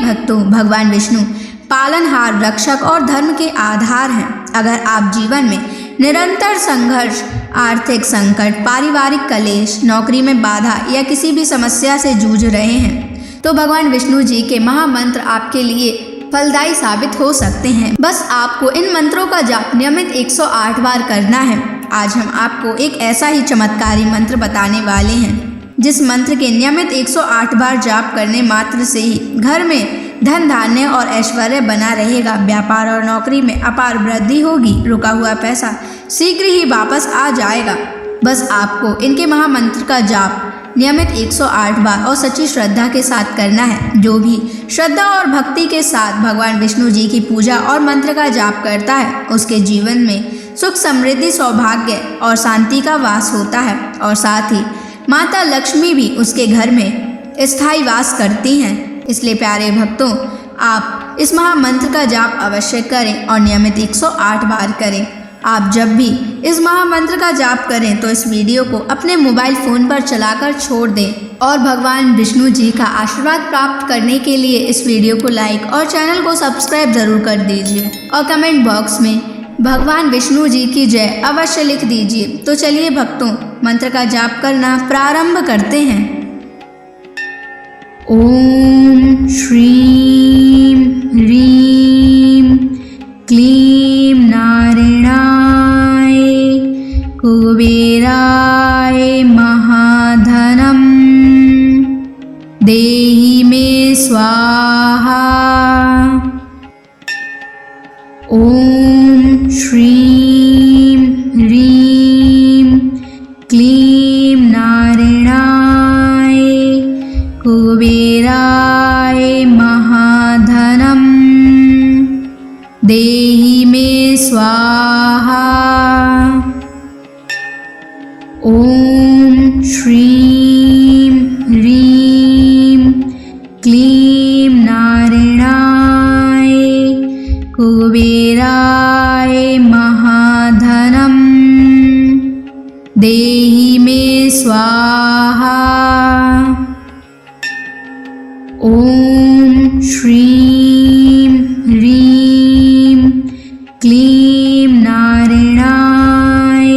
भक्तों, भगवान विष्णु पालनहार, रक्षक और धर्म के आधार हैं। अगर आप जीवन में निरंतर संघर्ष, आर्थिक संकट, पारिवारिक कलेश, नौकरी में बाधा या किसी भी समस्या से जूझ रहे हैं तो भगवान विष्णु जी के महामंत्र आपके लिए फलदायी साबित हो सकते हैं। बस आपको इन मंत्रों का जाप नियमित 108 बार करना है। आज हम आपको एक ऐसा ही चमत्कारी मंत्र बताने वाले हैं जिस मंत्र के नियमित 108 बार जाप करने मात्र से ही घर में धन धान्य और ऐश्वर्य बना रहेगा। व्यापार और नौकरी में अपार वृद्धि होगी। रुका हुआ पैसा शीघ्र ही वापस आ जाएगा। बस आपको इनके महामंत्र का जाप नियमित 108 बार और सच्ची श्रद्धा के साथ करना है। जो भी श्रद्धा और भक्ति के साथ भगवान विष्णु जी की पूजा और मंत्र का जाप करता है उसके जीवन में सुख, समृद्धि, सौभाग्य और शांति का वास होता है और साथ ही माता लक्ष्मी भी उसके घर में स्थायी वास करती हैं। इसलिए प्यारे भक्तों, आप इस महामंत्र का जाप अवश्य करें और नियमित 108 बार करें। आप जब भी इस महामंत्र का जाप करें तो इस वीडियो को अपने मोबाइल फ़ोन पर चलाकर छोड़ दें और भगवान विष्णु जी का आशीर्वाद प्राप्त करने के लिए इस वीडियो को लाइक और चैनल को सब्सक्राइब ज़रूर कर दीजिए और कमेंट बॉक्स में भगवान विष्णु जी की जय अवश्य लिख दीजिए। तो चलिए भक्तों, मंत्र का जाप करना प्रारंभ करते हैं। ओम श्रीं ह्रीं क्लीं नारायणाय कुबेराय महाधनं देहि मे स्वाहा। ओम श्रीं ह्रीं क्लीं नारायणाय कुबेराय महाधनं देहि मे स्वाहा। ओम श्रीं ह्रीं क्लीं नारायणाय कुबेराय महाधनं देहि मे स्वाहा। ओम श्रीं ह्रीं क्लीं नारायणाय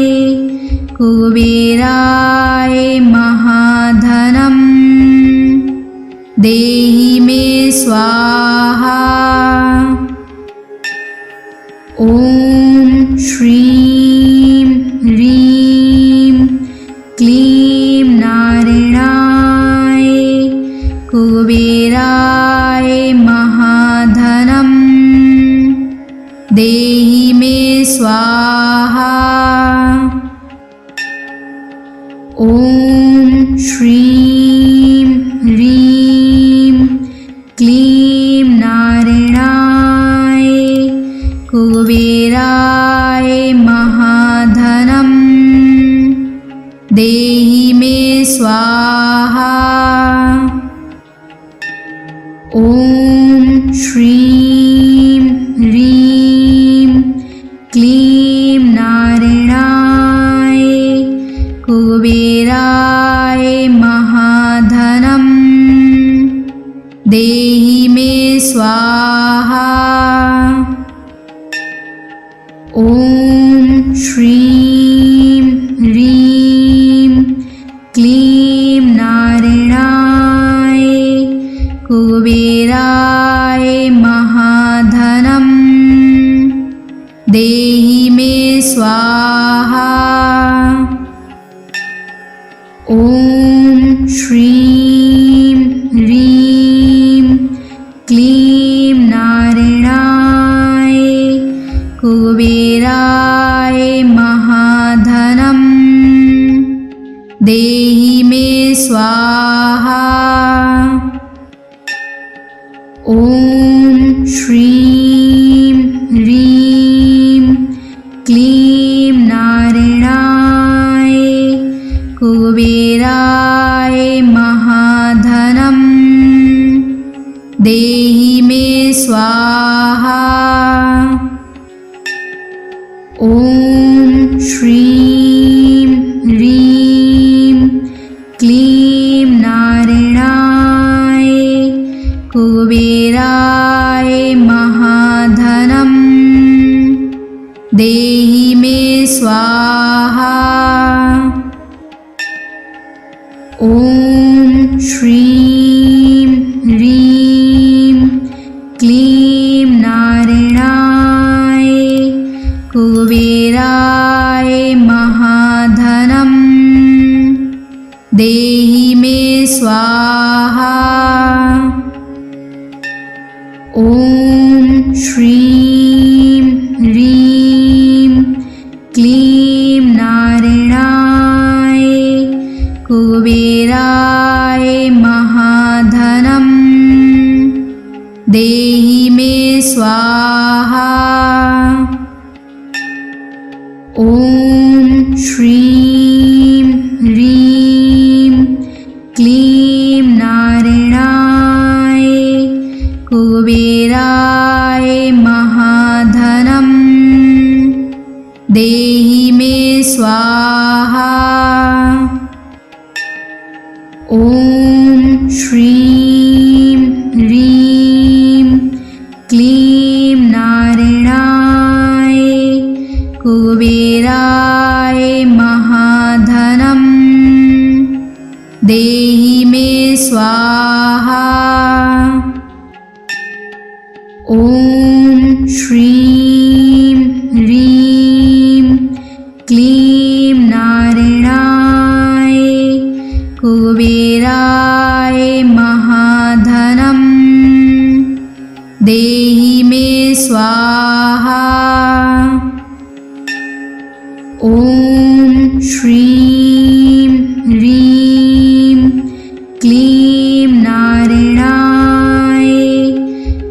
कुबेराय महाधनं देहि मे स्वाहा। ओम श्रीं ह्रीं क्लीं नारायणाय कुबेराय महाधनं देहि मे स्वाहा। ओम श्रीं ह्रीं क्लीं नारायणाय कुबेराय महाधनं देहि मे स्वाहा। ओम श्रीं ह्रीं क्लीं नारायणाय कुबेराय महाधनं देहि मे स्वाहा। ओम श्रीं ह्रीं क्लीं नारायणाय कुबेराय महाधनं देहि मे स्वाहा। ओम श्रीं ह्रीं क्लीं नारायणाय कुबेराय महाधनं देहि मे स्वाहा। ओम श्रीं ह्रीं क्लीं नारायणाय कुबेराय महाधनं देहि मे स्वाहा। ओम श्रीं ह्रीं क्लीं नारायणाय कुबेराय स्वाहा। ॐ श्रीं ह्रीं क्लीं नारायणाय कुबेराय महाधनं देहि मे स्वाहा। ॐ श्रीं ह्रीं क्लीं नारायणाय कुबेराय महाधनं देहि मे स्वाहा। ॐ श्रीं ह्रीं क्लीं नारायणाय कुबेराय महाधनं देहि मे स्वाहा। ॐ श्रीं ह्रीं क्लीं नारायणाय कुबेराय महाधनं देहि मे स्वाहा। ॐ श्रीं ह्रीं क्लीं नारायणाय कुबेराय महाधनं देहि मे स्वाहा। ॐ श्रीं ह्रीं क्लीं नारायणाय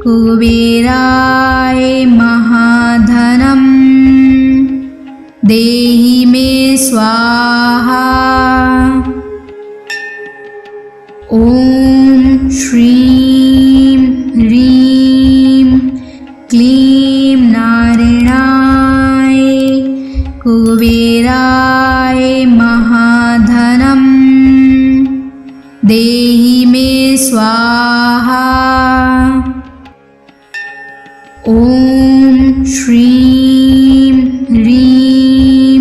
कुबेराय महाधनं देहि मे स्वाहा। ॐ श्रीं ह्रीं क्लीं नारायणाय कुबेराय महाधनं देहि मे स्वाहा। ॐ श्रीं ह्रीं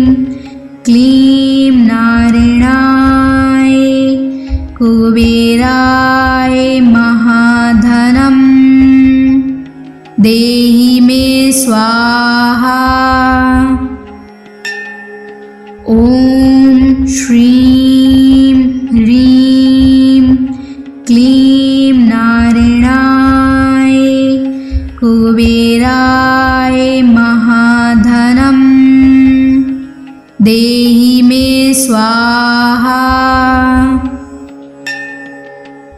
क्लीं नारायणाय कुबेराय महाधनं देहि मे स्वाहा। ॐ श्रीं ह्रीं क्लीं नारायणाय कुबेराय महाधनं देहि मे स्वाहा।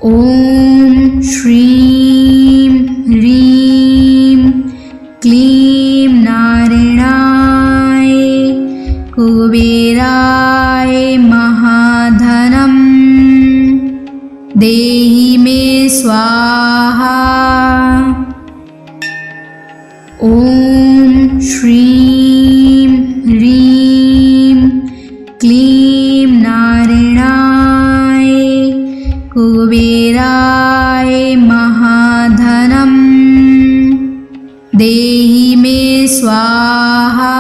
ॐ श्रीं ह्रीं क्लीं नारायणाय कुबेराय महाधनं देहि मे स्वाहा। ॐ श्रीं ह्रीं क्लीं नारायणाय कुबेराय महाधनं देहि मे स्वाहा।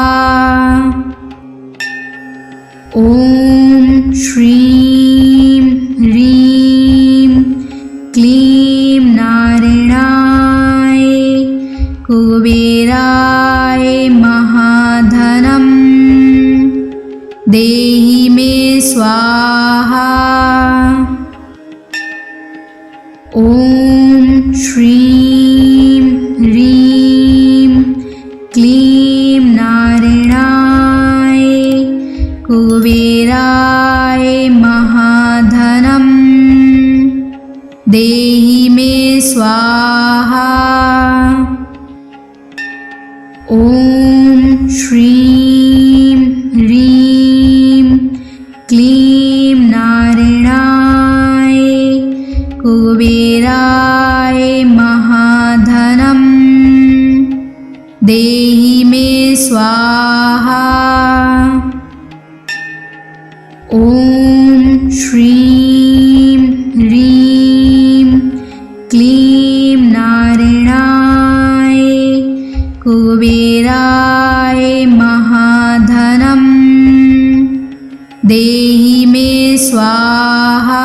ॐ श्रीं ह्रीं क्लीं नारायणाय कुबेराय महाधनं देहि मे स्वाहा। ॐ श्रीं ह्रीं क्लीं नारायणाय कुबेराय महाधनं देहि मे स्वाहा। ॐ श्रीं ह्रीं क्लीं नारायणाय कुबेराय महाधनं देहि मे स्वाहा। ॐ श्रीं ह्रीं क्लीं नारायणाय कुबेराय महाधनं देहि मे स्वाहा।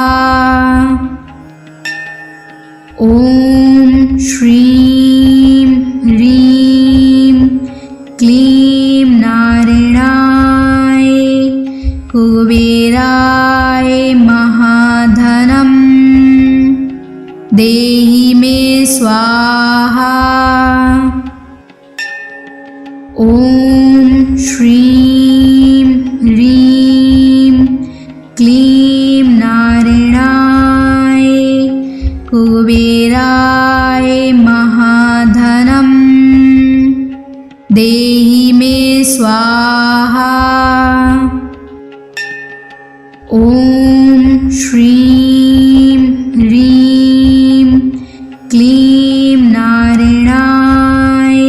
ॐ श्रीं ह्रीं क्लीं नारायणाय कुबेराय महाधनं देहि मे स्वाहा। ॐ श्रीं ह्रीं क्लीं नारायणाय कुबेराय महाधनं देहि मे स्वाहा। ॐ श्रीं ह्रीं क्लीं नारायणाय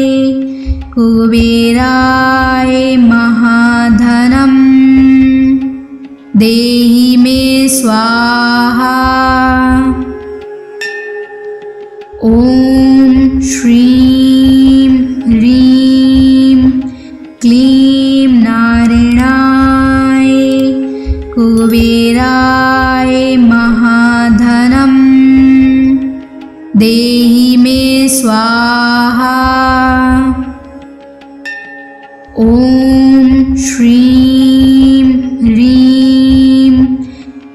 कुबेराय महाधनं देहि मे स्वाहा। ॐ श्रीं ह्रीं क्लीं नारायणाय कुबेराय महाधनं देहि मे स्वाहा। ॐ श्रीं ह्रीं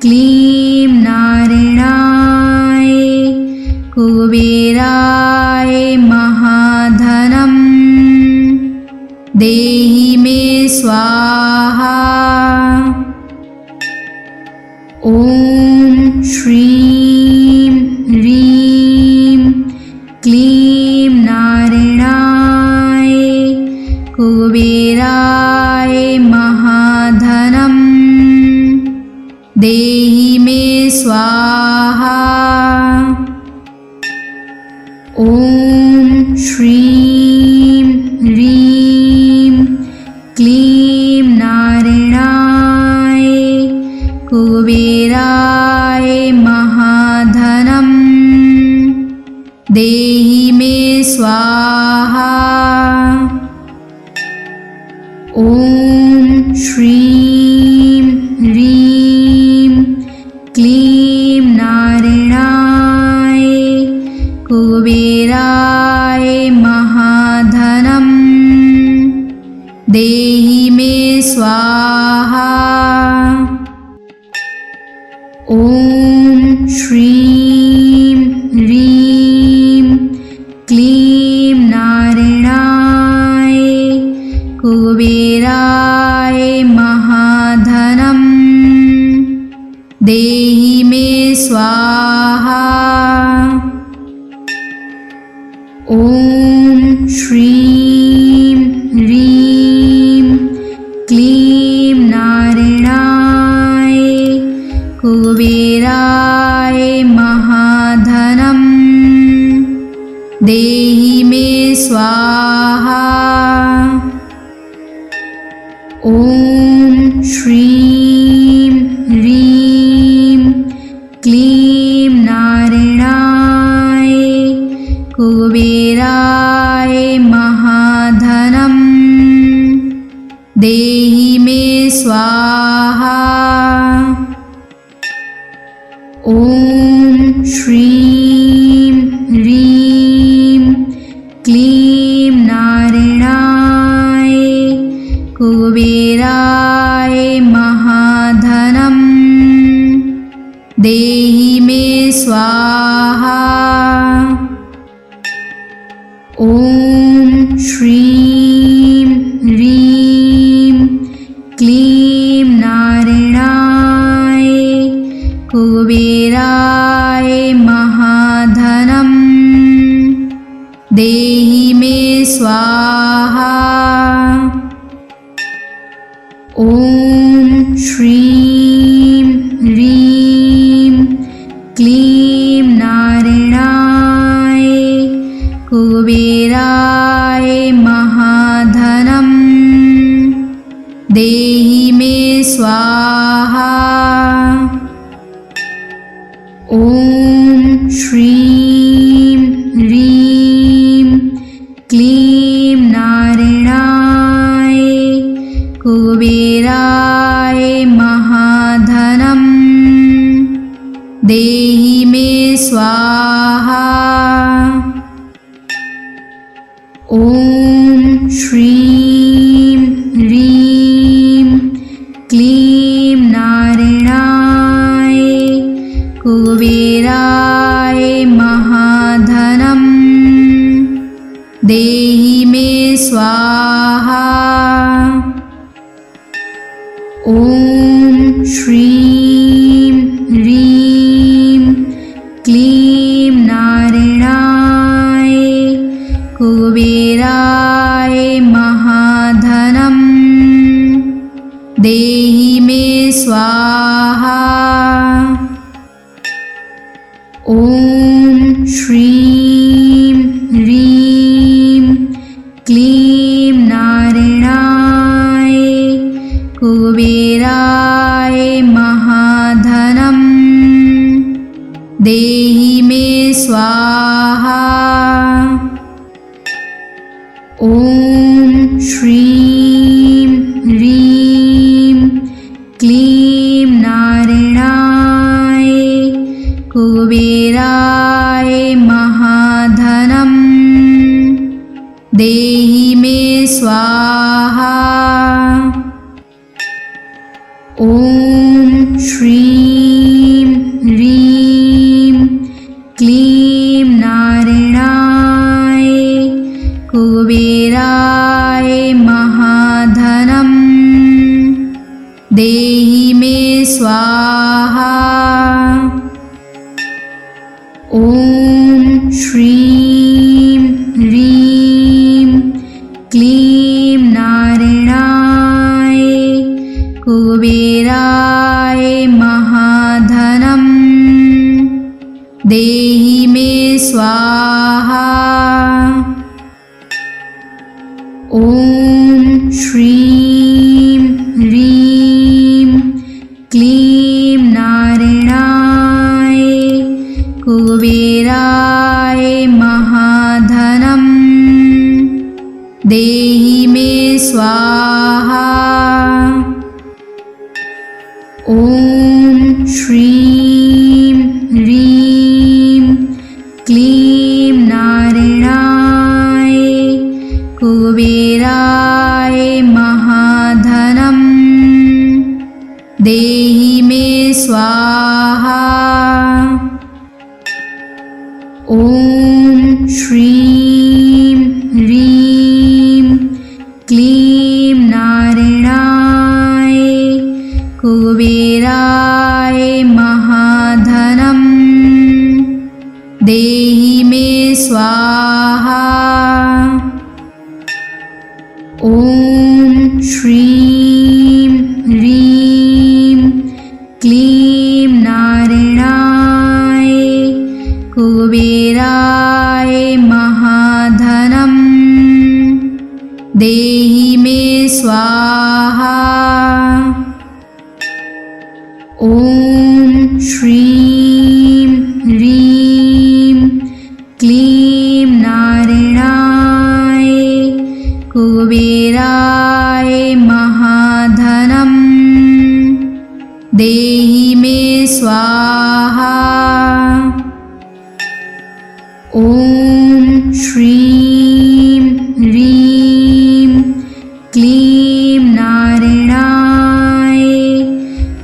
क्लीं नारायणाय कुबेराय महाधनं देहि मे स्वाहा। ॐ श्रीं ह्रीं क्लीं नारायणाय कुबेराय महाधनं देहि मे स्वाहा। ॐ श्रीं ह्रीं क्लीं नारायणाय कुबेराय महाधनं देहि मे स्वाहा। ॐ श्रीं ह्रीं क्लीं नारायणाय कुबेराय महाधनं देहि मे स्वाहा। ॐ श्रीं ह्रीं क्लीं नारायणाय कुबेराय महाधनं देहि मे स्वाहा। ॐ श्रीं ह्रीं क्लीं नारायणाय कुबेराय महाधनं देहि मे स्वाहा। ॐ श्रीं ह्रीं क्लीं नारायणाय कुबेराय महाधनं देहि मे स्वाहा। ॐ श्रीं ह्रीं क्लीं नारायणाय कुबेराय महाधनं देहि मे स्वाहा। ॐ श्रीं ह्रीं क्लीं नारायणाय कुबेराय महाधनं देहि मे स्वाहा। ॐ श्रीं ह्रीं क्लीं नारायणाय कुबेराय महाधनं देहि मे स्वाहा। ॐ श्रीं ह्रीं क्लीं नारायणाय कुबेराय महाधनम् देहि मे स्वाहा। ॐ श्रीं ह्रीं क्लीं नारायणाय कुबेराय महाधनम् देहि मे स्वाहा। ॐ श्रीं ह्रीं क्लीं नारायणाय कुबेराय महाधनम् देहि मे स्वाहा। ॐ श्रीं ह्रीं क्लीं नारायणाय कुबेराय महाधनम् देहि मे स्वाहा। ॐ श्रीं ह्रीं क्लीं नारायणाय कुबेराय महाधनम् देहि मे स्वाहा। ॐ श्रीं ह्रीं क्लीं नारायणाय कुबेराय महाधनम् देहि मे स्वाहा। ॐ श्रीं ह्रीं क्लीं नारायणाय कुबेराय महाधनम् देहि मे स्वाहा। ॐ श्रीं ह्रीं क्लीं नारायणाय कुबेराय महाधनम् देहि मे स्वाहा। ॐ श्रीं ह्रीं क्लीं नारायणाय कुबेराय महाधनम् देहि मे स्वाहा। ॐ श्रीं ह्रीं क्लीं नारायणाय कुबेराय महाधनम् देहि मे स्वाहा। ॐ श्रीं ह्रीं क्लीं नारायणाय कुबेराय महाधनम् देहि मे स्वाहा। ॐ श्रीं ह्रीं क्लीं नारायणाय कुबेराय महाधनम् देहि मे स्वाहा। ॐ श्रीं ह्रीं क्लीं नारायणाय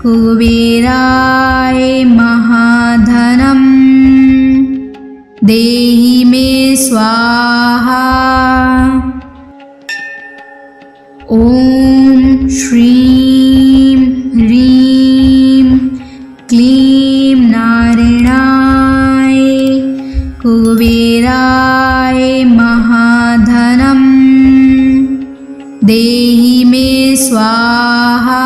कुबेराय महाधनम् देहि मे स्वाहा। ॐ श्रीं ह्रीं क्लीं नारायणाय कुबेराय महाधनम् देहि मे स्वाहा।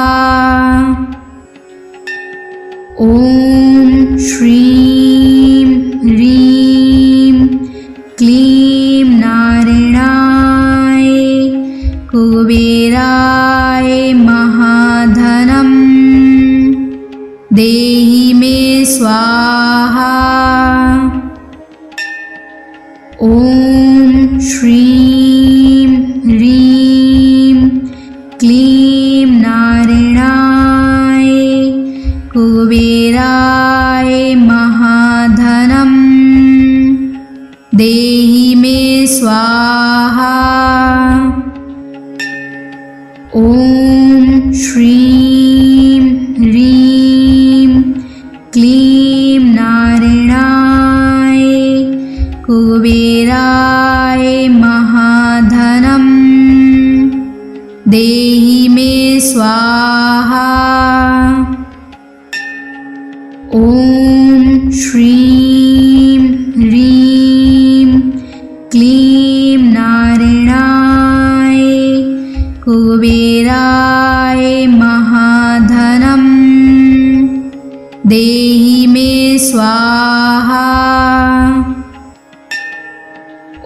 ॐ श्रीं ह्रीं क्लीं नारायणाय कुबेराय महाधनम् देहि मे स्वाहा। ॐ श्रीं ह्रीं क्लीं नारायणाय ॐ श्रीं ह्रीं क्लीं नारायणाय कुबेराय महाधनं देहि मे स्वाहा।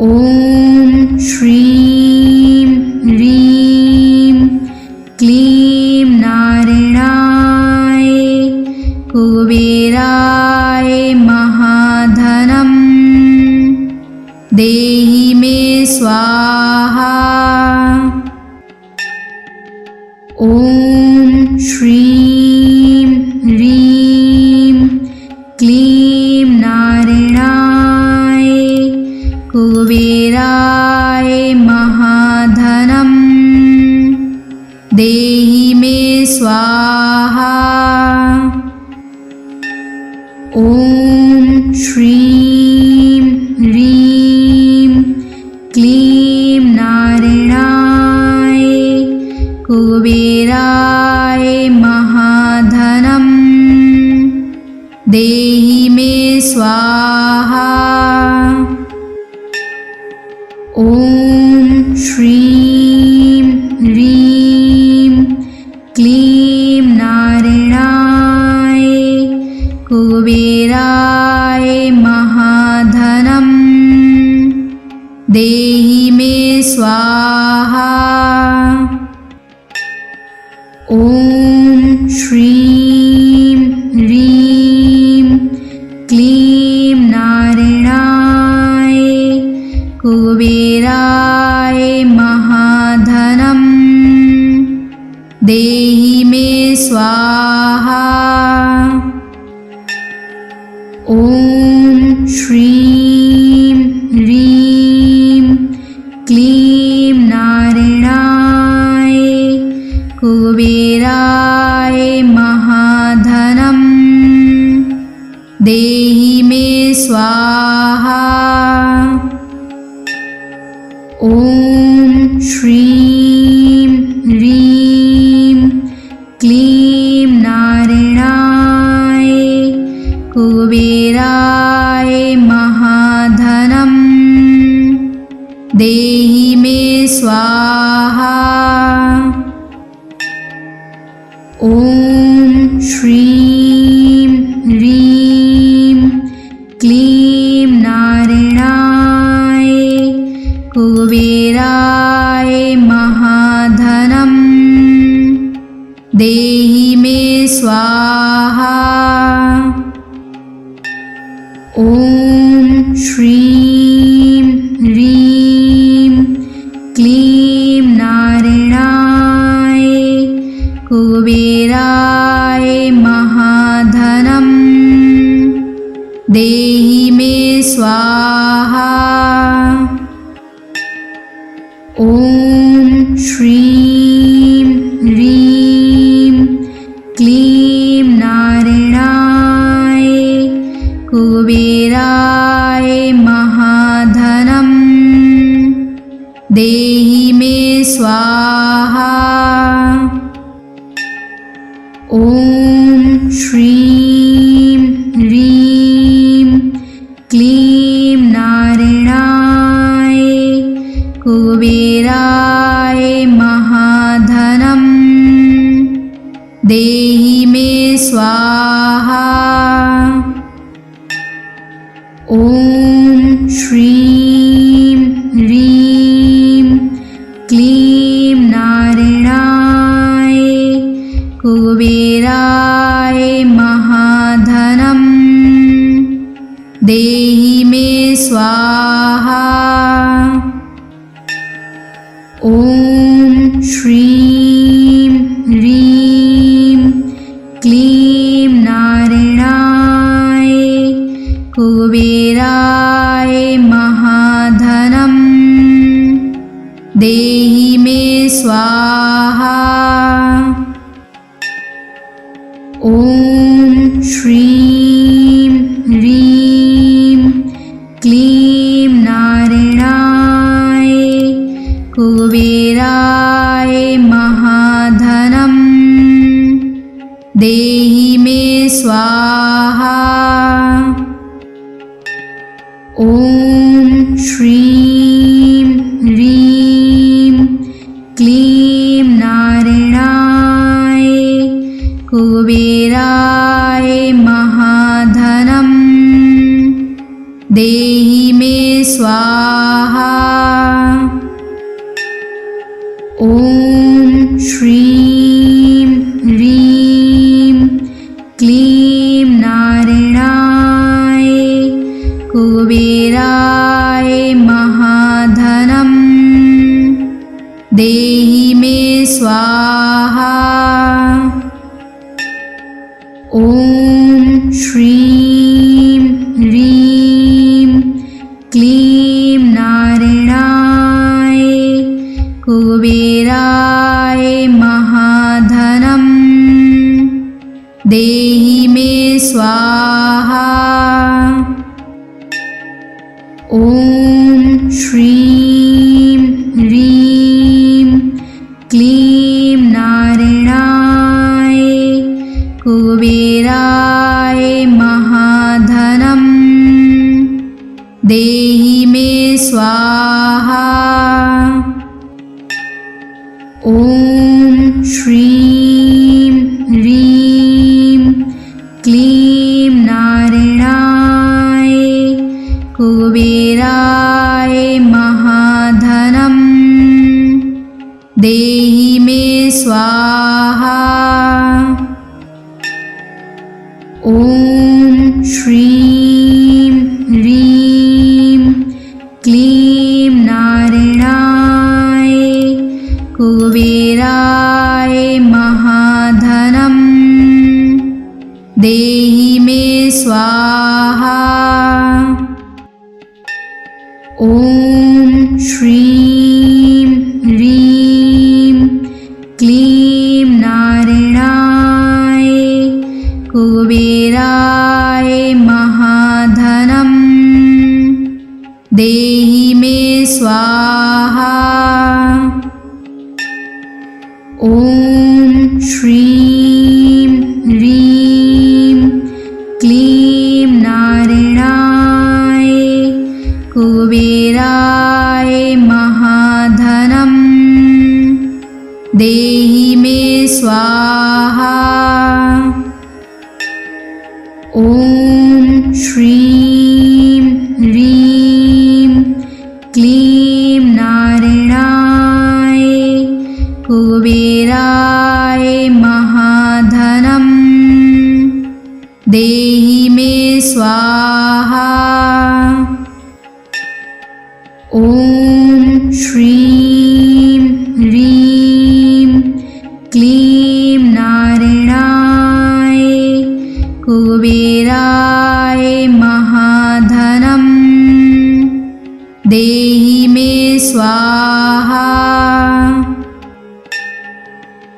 ॐ श्रीं ह्रीं क्लीं नारायणाय कुबेराय महाधनं देहि मे स्वाहा। ॐ श्रीं ह्रीं क्लीं नारायणाय कुबेराय महाधनं देहि मे स्वाहा। ॐ श्रीं ह्रीं क्लीं नारायणाय कुबेराय महाधनं देहि मे स्वाहा। ॐ श्रीं ह्रीं क्लीं नारायणाय कुबेराय महाधनं देहि मे स्वाहा। ॐ श्रीं ह्रीं क्लीं नारायणाय कुबेराय महाधनं देहि मे स्वाहा। ॐ श्रीं ह्रीं क्लीं नारायणाय कुबेराय महाधनं देहि मे स्वाहा। ॐ श्रीं ह्रीं क्लीं नारायणाय कुबेराय महाधनं देहि मे स्वाहा। ॐ श्रीं ह्रीं क्लीं नारायणाय कुबेराय महाधनं देहि मे स्वाहा। ॐ श्रीं ह्रीं क्लीं नारायणाय कुबेराय महाधनं देहि मे स्वाहा। ॐ श्रीं ह्रीं क्लीं नारायणाय कुबेराय महाधनं देहि मे स्वाहा। ॐ श्रीं ह्रीं क्लीं नारायणाय कुबेराय महाधनं देहि मे स्वाहा। ॐ श्रीं ह्रीं क्लीं नारायणाय कुबेराय महाधनं देहि मे स्वाहा। ॐ श्रीं ह्रीं क्लीं नारायणाय कुबेराय महाधनं देहि मे स्वाहा। ॐ श्रीं ह्रीं क्लीं नारायणाय कुबेराय महाधनं देहि मे स्वाहा। ॐ श्रीं ह्रीं क्लीं नारायणाय कुबेराय महाधनं देहि मे स्वाहा। ॐ श्रीं ह्रीं क्लीं नारायणाय कुबेराय महाधनं देहि मे स्वाहा। ॐ श्रीं ह्रीं क्लीं नारायणाय कुबेराय महाधनं देहि मे स्वाहा। ॐ श्रीं ह्रीं क्लीं नारायणाय कुबेराय महाधनं देहि मे स्वाहा। ॐ श्रीं ह्रीं क्लीं नारायणाय कुबेराय महाधनं देहि मे स्वाहा। ॐ श्रीं ह्रीं क्लीं नारायणाय कुबेराय महाधनं देहि मे स्वाहा। ॐ श्रीं ह्रीं क्लीं नारायणाय कुबेराय महाधनं देहि मे स्वाहा। ॐ श्रीं ह्रीं क्लीं नारायणाय कुबेराय महाधनं देहि मे स्वाहा। ॐ श्रीं ह्रीं क्लीं नारायणाय कुबेराय महाधनं देहि मे स्वाहा। ॐ श्रीं ह्रीं क्लीं नारायणाय कुबेराय महाधनं देहि मे स्वाहा।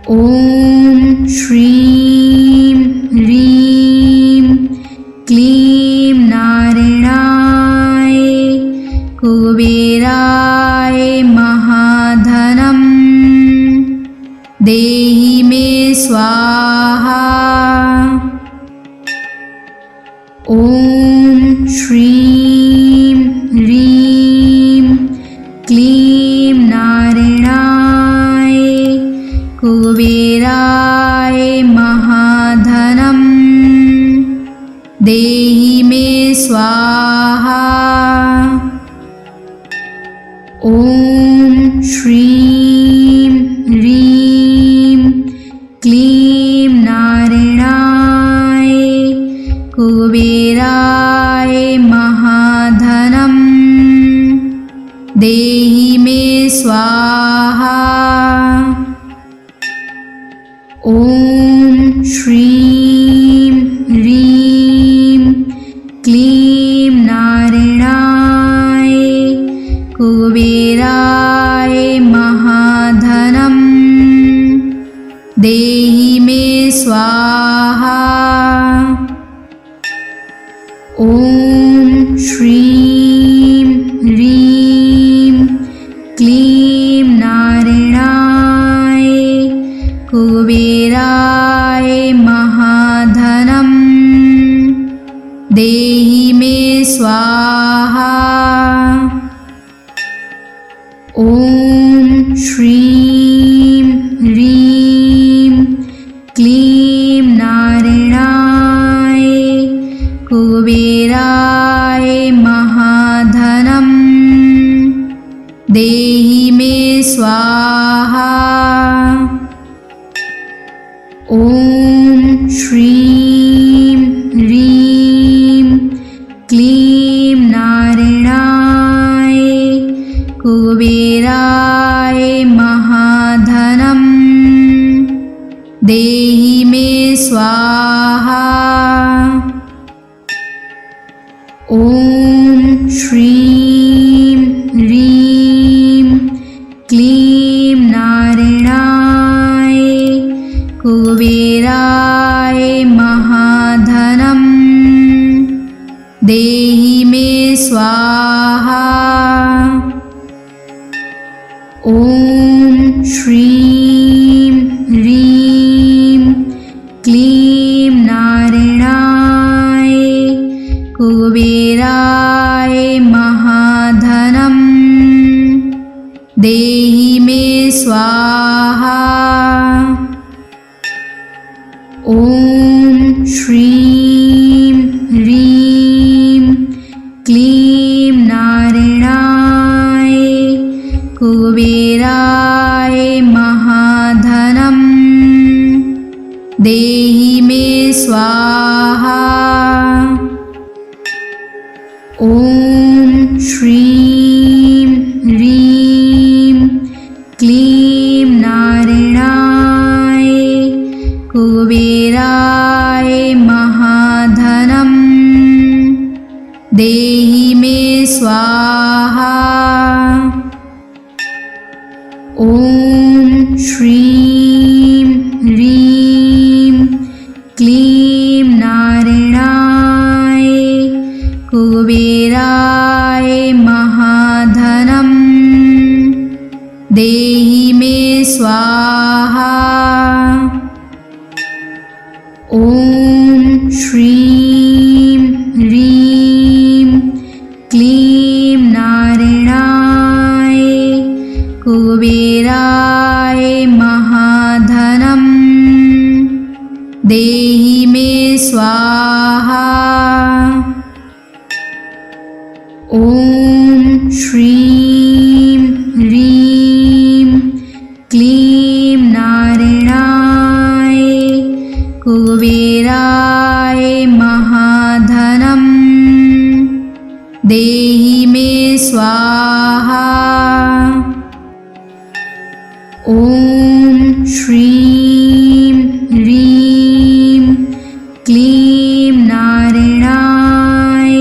ॐ श्रीं ह्रीं क्लीं नारायणाय कुबेराय महाधनं देहि मे स्वाहा। ॐ श्रीं ह्रीं क्लीं नारायणाय कुबेराय महाधनं देहि मे स्वाहा। ॐ श्रीं ह्रीं क्लीं नारायणाय कुबेराय महाधनं देहि मे स्वाहा। ॐ श्रीं ह्रीं क्लीं नारायणाय कुबेराय महाधनं देहि मे स्वाहा। ॐ श्रीं ह्रीं क्लीं नारायणाय कुबेराय महाधनं देहि मे स्वाहा। ॐ श्रीं ह्रीं क्लीं नारायणाय कुबेराय महाधनं देहि मे स्वाहा। ॐ श्रीं ह्रीं क्लीं नारायणाय कुबेराय महाधनं देहि मे स्वाहा। ॐ श्रीं ह्रीं क्लीं नारायणाय कुबेराय महाधनं देहि मे स्वाहा। ॐ श्रीं ह्रीं क्लीं नारायणाय कुबेराय महाधनं देहि मे स्वाहा। ॐ श्रीं ह्रीं क्लीं नारायणाय कुबेराय महाधनं देहि मे स्वाहा। ॐ श्रीं ह्रीं क्लीं नारायणाय कुबेराय महाधनं देहि मे स्वाहा। ॐ श्रीं ह्रीं क्लीं नारायणाय कुबेराय महाधनं देहि मे स्वाहा। ॐ श्रीं ह्रीं क्लीं नारायणाय कुबेराय महाधनं देहि मे स्वाहा। ॐ श्रीं ह्रीं क्लीं नारायणाय कुबेराय महाधनं देहि मे स्वाहा। ॐ श्रीं ह्रीं क्लीं नारायणाय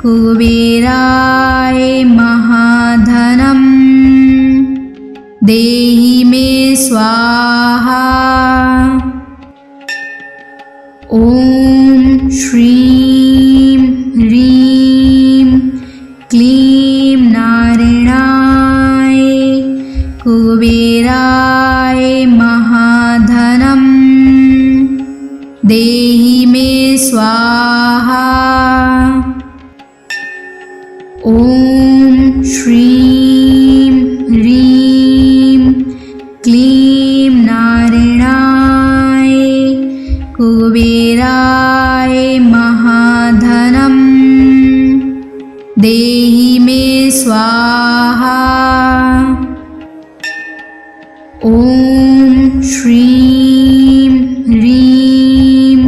कुबेराय महाधनं देहि मे स्वाहा। ॐ श्रीं ह्रीं क्लीं नारायणाय कुबेराय महाधनं देहि मे स्वाहा। ॐ श्रीं ह्रीं क्लीं नारायणाय कुबेराय महाधनं देहि मे स्वाहा। ॐ श्रीं ह्रीं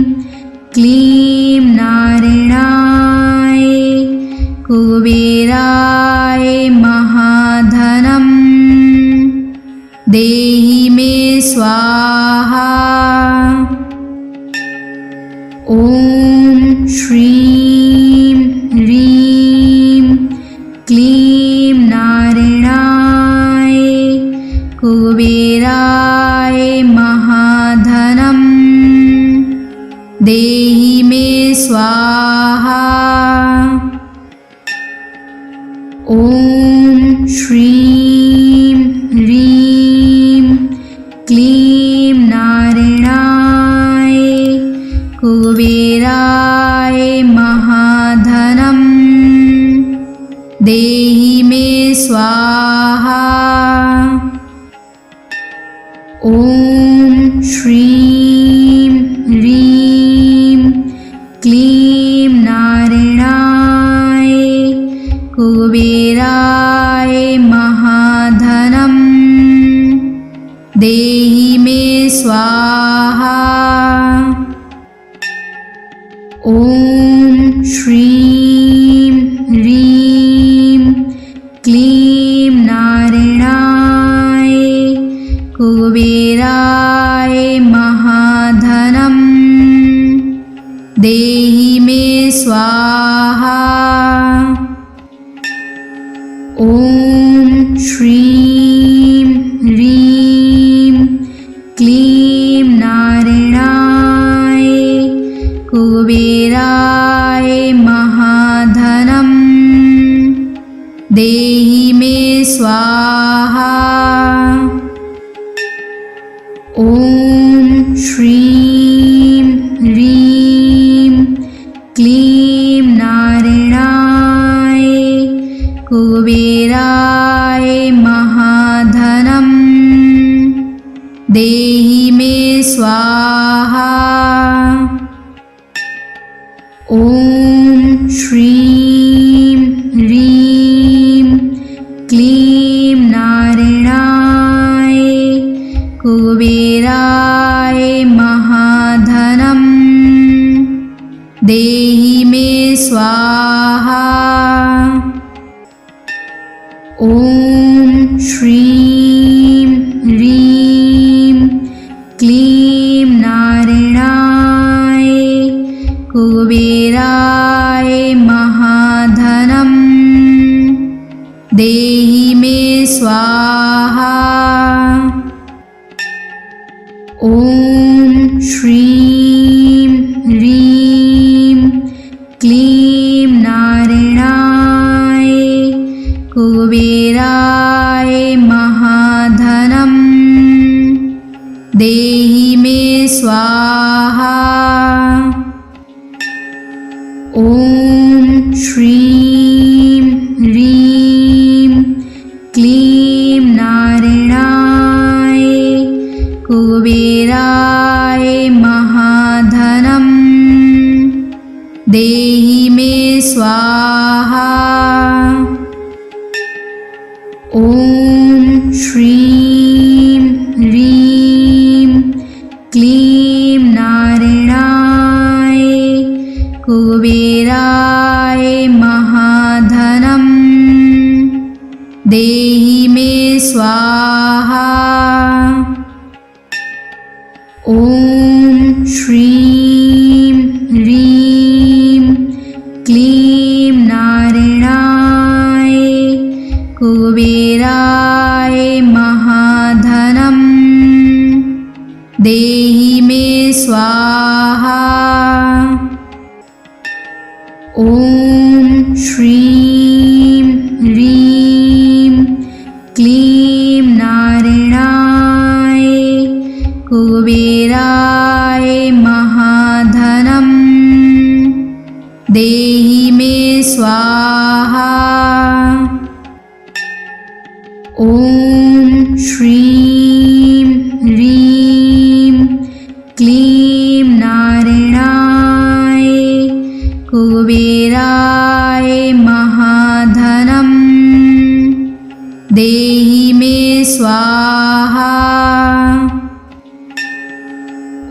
क्लीं नारायणाय कुबेराय महाधनं देहि मे स्वाहा। ॐ श्रीं ह्रीं क्लीं नारायणाय कुबेराय महाधनं देहि मे स्वाहा। ॐ श्रीं ह्रीं क्लीं नारायणाय कुबेराय स्वाहा। ॐ श्रीं ह्रीं क्लीं नारायणाय कुबेराय महाधनं देहि मे स्वाहा। ॐ श्रीं ह्रीं क्लीं नारायणाय कुबेराय महाधनं देहि मे स्वाहा। ॐ श्रीं ह्रीं क्लीं नारायणाय कुबेराय महाधनं देहि मे स्वाहा। ॐ श्रीं ह्रीं क्लीं नारायणाय कुबेराय महाधनं देहि मे स्वाहा। ॐ श्रीं ह्रीं क्लीं नारायणाय कुबेराय महाधनं देहि मे स्वाहा। ॐ श्रीं ह्रीं क्लीं नारायणाय कुबेराय महाधनं देहि मे स्वाहा। ॐ श्रीं ह्रीं क्लीं नारायणाय कुबेराय महाधनं देहि मे स्वाहा। ॐ श्रीं ह्रीं क्लीं नारायणाय कुबेराय महाधनं देहि मे स्वाहा। ॐ श्रीं ह्रीं क्लीं नारायणाय कुबेराय महाधनं देहि मे स्वाहा। ॐ श्रीं ह्रीं क्लीं नारायणाय कुबेराय महाधनं देहि मे स्वाहा। ॐ श्रीं ह्रीं क्लीं नारायणाय कुबेराय महाधनं देहि मे स्वाहा। ॐ श्रीं ह्रीं क्लीं नारायणाय कुबेराय महाधनं देहि मे स्वाहा।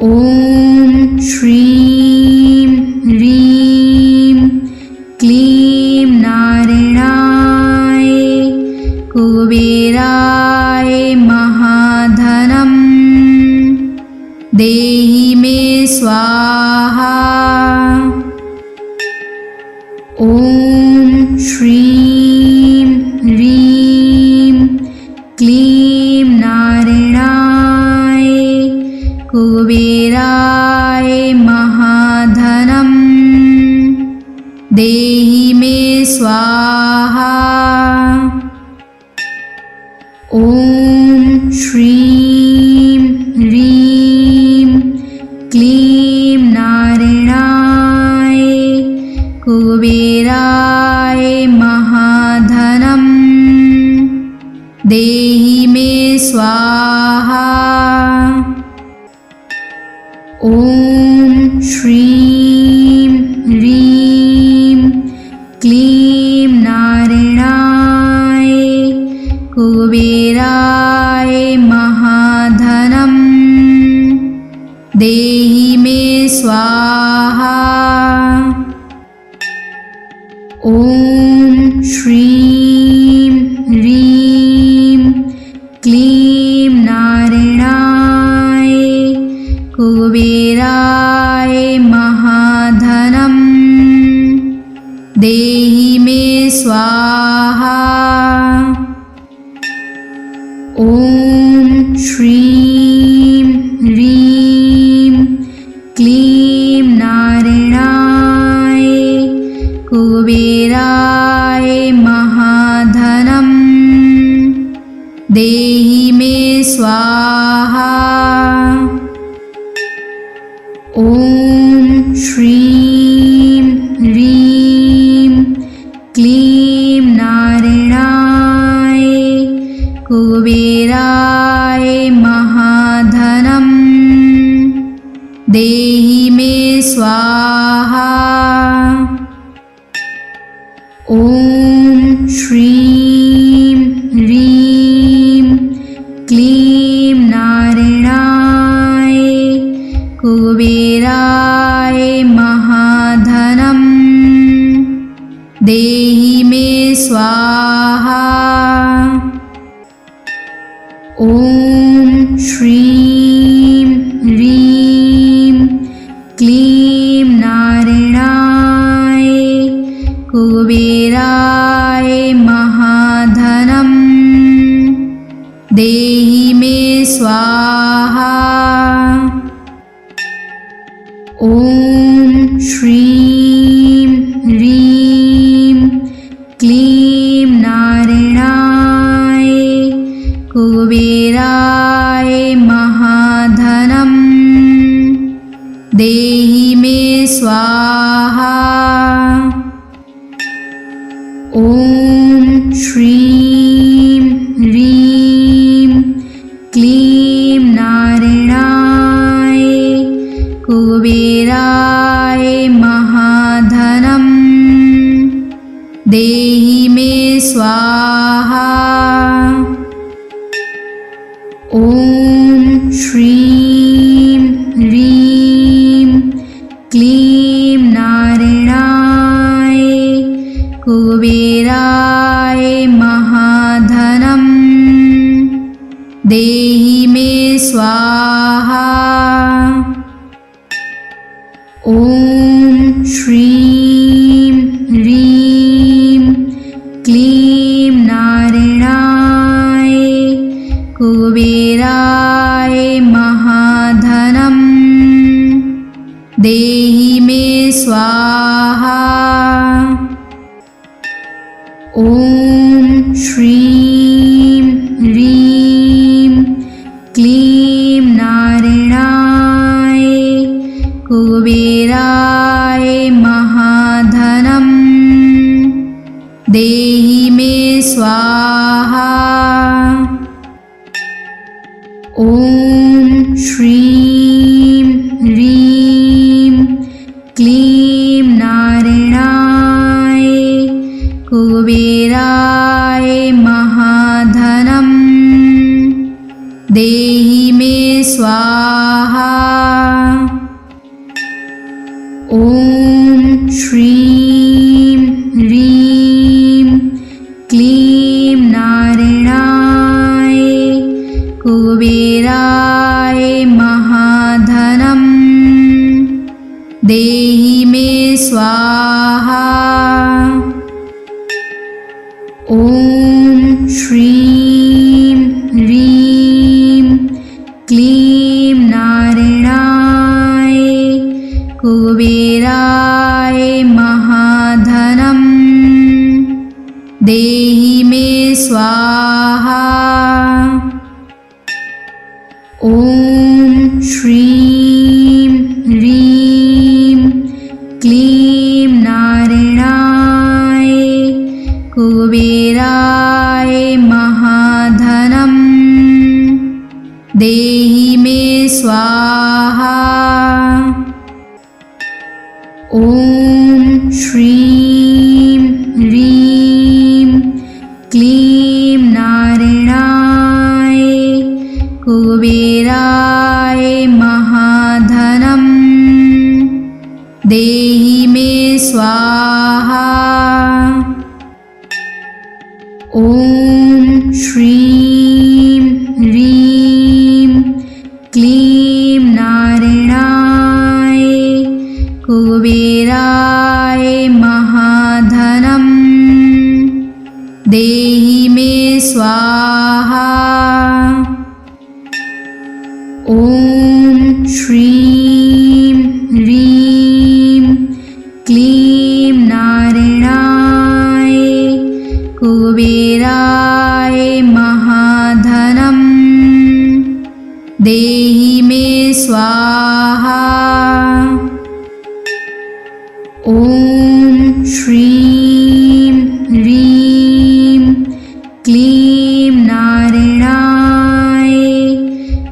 ॐ श्रीं ह्रीं क्लीं नारायणाय कुबेराय महाधनं देहि मे स्वाहा। ॐ श्रीं ह्रीं क्लीं नारायणाय कुबेराय महाधनं देहि मे स्वाहा। ॐ श्रीं ह्रीं क्लीं नारायणाय कुबेराय महाधनं मे स्वाहा। ॐ श्रीं ह्रीं क्लीं नारायणाय कुबेराय महाधनं देहि मे स्वाहा। ॐ श्रीं ह्रीं क्लीं नारायणाय कुबेराय महाधनं देहि मे स्वाहा। ॐ श्रीं ह्रीं क्लीं नारायणाय कुबेराय महाधनं देहि मे स्वाहा। ॐ श्रीं ह्रीं क्लीं नारायणाय कुबेराय महाधनं देहि मे स्वाहा। ॐ श्रीं ह्रीं क्लीं नारायणाय कुबेराय महाधनं देहि मे स्वाहा। ॐ श्रीं ह्रीं क्लीं नारायणाय कुबेराय महाधनं देहि मे स्वाहा। ॐ श्रीं ह्रीं क्लीं नारायणाय कुबेराय महाधनं देहि मे स्वाहा। ॐ श्रीं ह्रीं क्लीं नारायणाय कुबेराय महाधनं देहि मे स्वाहा। ॐ श्रीं ह्रीं क्लीं नारायणाय कुबेराय महाधनं देहि मे स्वाहा। ॐ श्रीं ह्रीं क्लीं नारायणाय कुबेराय महाधनं देहि मे स्वाहा। ॐ श्रीं ह्रीं क्लीं नारायणाय कुबेराय महाधनं देहि मे स्वाहा। ॐ श्रीं ह्रीं क्लीं नारायणाय कुबेराय महाधनं देहि मे स्वाहा। ॐ श्रीं ह्रीं क्लीं नारायणाय कुबेराय महाधनं देहि मे स्वाहा। ॐ श्रीं ह्रीं क्लीं नारायणाय कुबेराय महाधनं देहि मे स्वाहा। ॐ श्रीं ह्रीं क्लीं नारायणाय कुबेराय महाधनं देहि मे स्वाहा। ॐ श्रीं ह्रीं क्लीं नारायणाय कुबेराय महाधनं देहि मे स्वाहा। ॐ श्रीं ह्रीं क्लीं नारायणाय कुबेराय महाधनं देहि मे स्वाहा। ॐ श्रीं ह्रीं क्लीं नारायणाय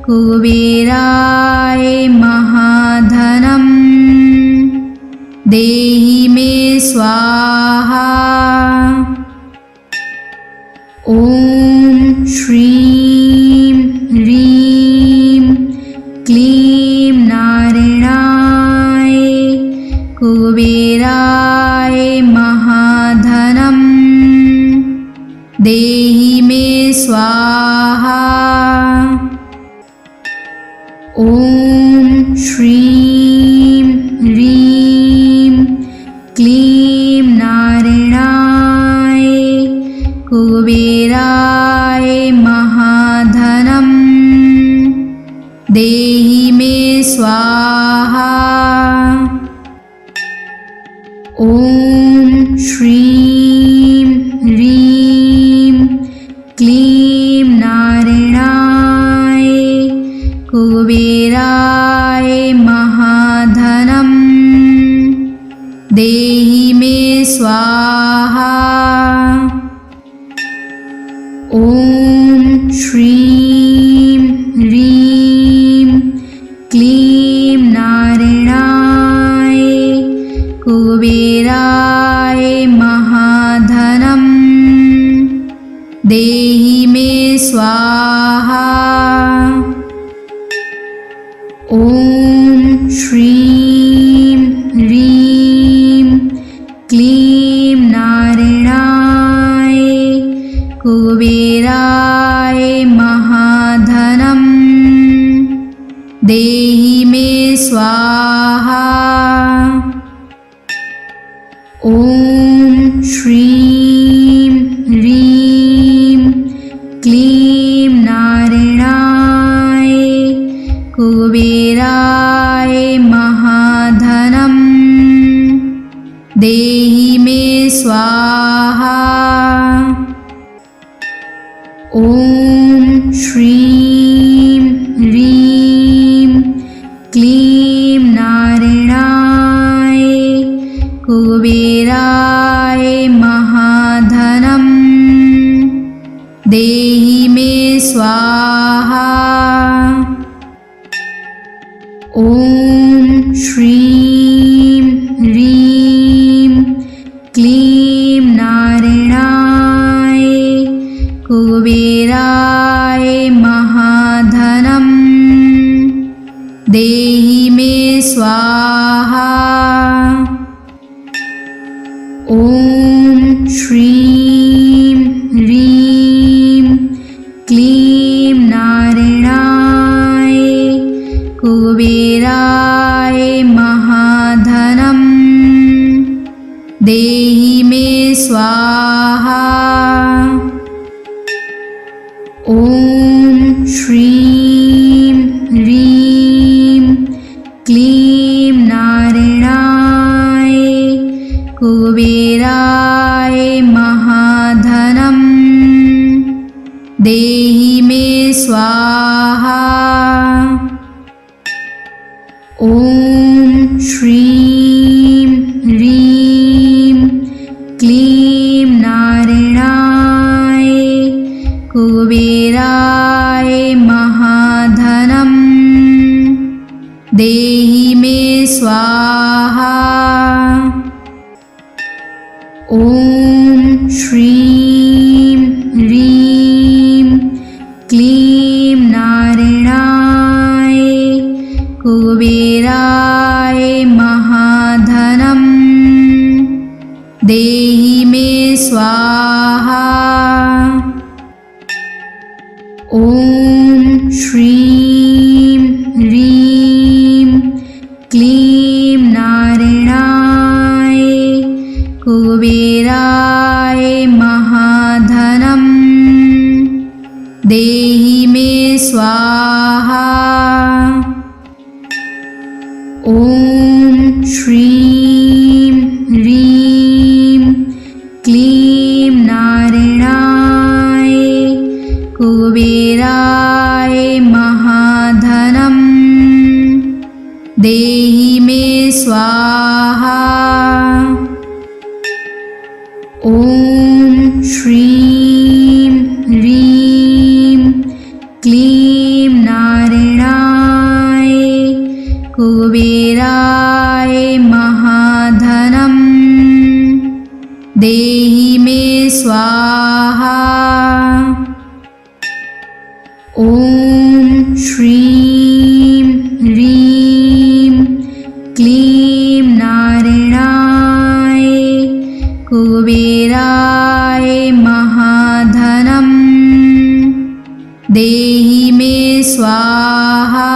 कुबेराय महाधनं देहि मे स्वाहा। ॐ श्रीं ह्रीं क्लीं नारायणाय कुबेराय महाधनं देहि मे स्वाहा। ॐ श्रीं ह्रीं क्लीं नारायणाय कुबेराय महाधनं देहि मे स्वाहा। ॐ श्रीं ह्रीं क्लीं नारायणाय कुबेराय महाधनं देहि मे स्वाहा। ॐ श्रीं ह्रीं क्लीं नारायणाय कुबेराय महाधनं देहि मे स्वाहा। ॐ श्रीं ह्रीं क्लीं नारायणाय कुबेराय महाधनं देहि मे स्वाहा। ॐ श्रीं ह्रीं क्लीं नारायणाय कुबेराय महाधनं देहि मे स्वाहा। ॐ श्रीं ह्रीं क्लीं नारायणाय कुबेराय महाधनं देहि मे स्वाहा। ॐ श्रीं ह्रीं क्लीं नारायणाय कुबेराय महाधनं देहि मे स्वाहा। ॐ श्रीं ह्रीं क्लीं नारायणाय कुबेराय महाधनं देहि मे स्वाहा। ॐ श्रीं ह्रीं क्लीं नारायणाय कुबेराय महाधनं देहि मे स्वाहा। ॐ श्रीं ह्रीं क्लीं नारायणाय कुबेराय महाधनं देहि मे स्वाहा। ॐ श्रीं ह्रीं क्लीं नारायणाय कुबेराय महाधनं देहि मे स्वाहा। ॐ श्रीं ह्रीं क्लीं नारायणाय कुबेराय महाधनं देहि मे स्वाहा। ॐ श्रीं ह्रीं क्लीं नारायणाय कुबेराय महाधनं देहि मे स्वाहा। ॐ श्रीं ह्रीं क्लीं नारायणाय कुबेराय महाधनं देहि मे स्वाहा। ॐ श्रीं ह्रीं क्लीं नारायणाय कुबेराय महाधनं देहि मे स्वाहा।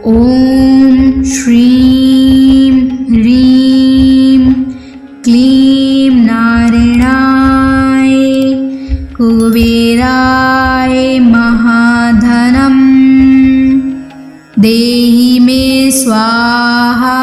ॐ श्रीं ह्रीं क्लीं नारायणाय कुबेराय महाधनं देहि मे स्वाहा।